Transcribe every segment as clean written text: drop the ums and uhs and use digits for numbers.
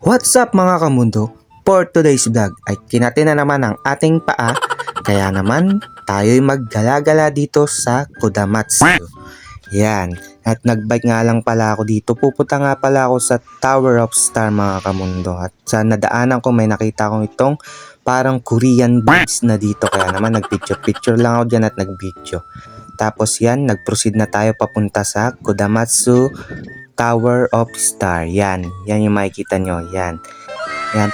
What's up mga kamundo? For today's vlog ay kinati na naman ang ating paa, kaya naman tayo'y maggala-gala dito sa Kodamatsu. Yan, at nagbike nga lang pala ako dito. Pupunta nga pala ako sa Tower of Star mga kamundo. At sa nadaanan ko may nakita kong itong parang Korean bridge na dito. Kaya naman nagpicture-picture lang ako dyan at nagvideo. Tapos yan, nagproceed na tayo papunta sa Kodamatsu Tower of Star. Yan yung makikita nyo. Yan,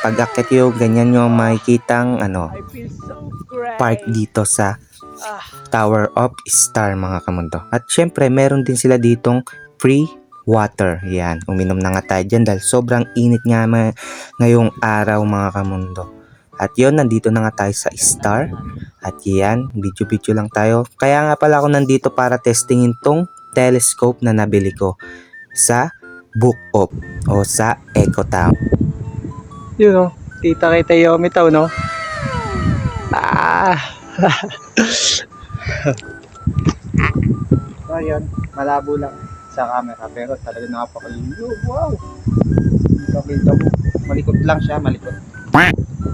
pag-akit yung ganyan yung makikitang park dito sa Tower of Star mga kamundo. At syempre meron din sila ditong free water. Yan, uminom na nga tayo dyan dahil sobrang init nga ngayong araw mga kamundo. At yon, nandito na nga tayo sa Star. At yan, video lang tayo. Kaya nga pala ako nandito para testingin tong telescope na nabili ko sa Book Off o sa Eco Town. Yun o, tita kay Tayomi tao, no? So yun, malabo lang sa camera pero talaga napakaliyo. Wow! Kita mo, malikot lang siya, malikot.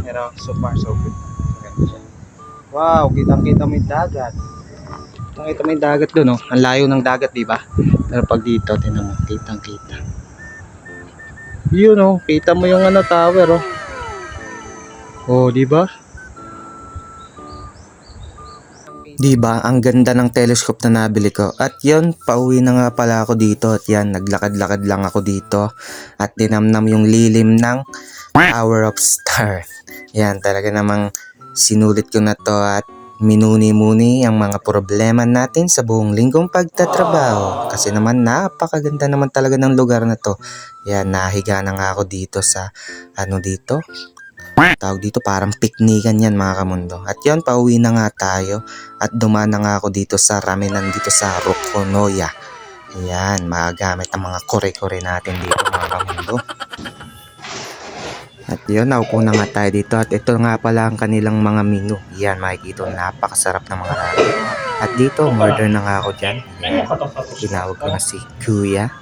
Pero so far so good. Maganda siya. Wow, kitang-kita mo yung dagat. Kitang-kita mo yung dagat doon, no? Ang layo ng dagat, di ba? Pero pag dito, tinan mo, kitang-kita. Yun, no? Kita mo yung tower, oh. Oh, di ba? Diba, ang ganda ng telescope na nabili ko. At yun, pauwi na nga pala ako dito. At yan, naglakad-lakad lang ako dito. At dinamnam yung lilim ng Tower of Star. Yan, talaga namang sinulit ko na to at minuni-muni ang mga problema natin sa buong linggong pagtatrabaho. Kasi naman napakaganda naman talaga ng lugar na to. Yan, nahiga na nga ako dito sa dito. Tawag dito parang piknikan yan mga kamundo. At yan, pauwi na nga tayo. At dumaan na nga ako dito sa ramenan dito sa Rokonoya. Yan, magagamit ang mga kore-kore natin dito mga kamundo. At yun, naupo na nga tayo dito. At ito nga pala ang kanilang mga menu. Yan, makikita, napakasarap ng mga ramen. At dito, order na nga ako dyan. Yan, tinawag ko na si Kuya.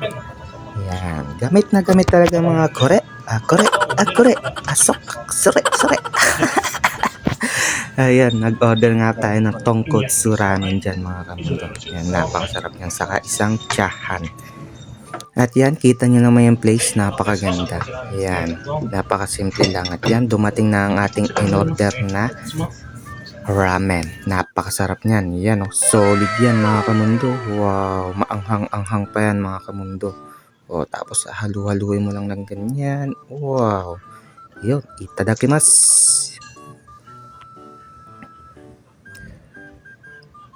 Yan, gamit na gamit talaga mga kore. Kore. Sore. Ayan, nag-order nga tayo ng tonkotsu ramen dyan mga kamundo. Yan, napakasarap yan. Saka isang tsahan. At yan, kita nyo naman yung place, napakaganda. Yan, napakasimple lang. At yan, dumating na ang ating in-order na ramen. Napakasarap niyan. Yan, solid yan mga kamundo. Wow, maanghang-anghang pa yan mga kamundo. O, tapos halu-haluin mo lang ng ganyan. Wow. Yun, itadakimasu.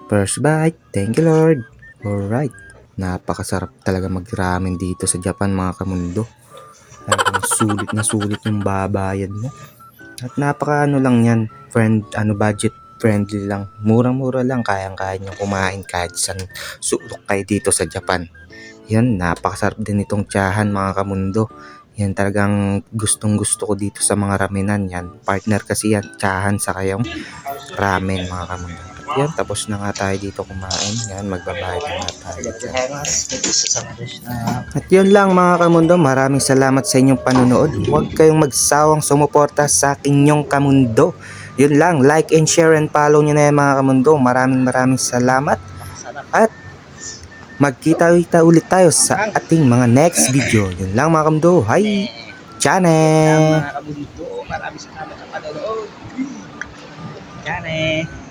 First bite. Thank you Lord. Alright. Napakasarap talaga mag-ramen dito sa Japan mga kamundo. Sulit na sulit yung babayad mo. At lang yan. Budget friendly lang. Murang-mura lang. Kayang-kaya nyo kumain kahit saan sulok kayo dito sa Japan. Yan, napakasarap din itong tsahan mga kamundo. Yan talagang gustong-gusto ko dito sa mga ramenan yan. Partner kasi yan, tsahan sa kayong ramen mga kamundo. Yan, tapos na nga tayo dito kumain. Yan, magbabayad na nga tayo. At yun lang mga kamundo, maraming salamat sa inyong panunood. Huwag kayong magsawang sumuporta sa inyong kamundo. Yun lang, like and share and follow nyo na yan mga kamundo. Maraming salamat. At magkita-kita ulit tayo sa ating mga next video. Yun lang mga kamundo. Hi! Chane! Mga kamundo, maraming salamat sa panonood. Chane!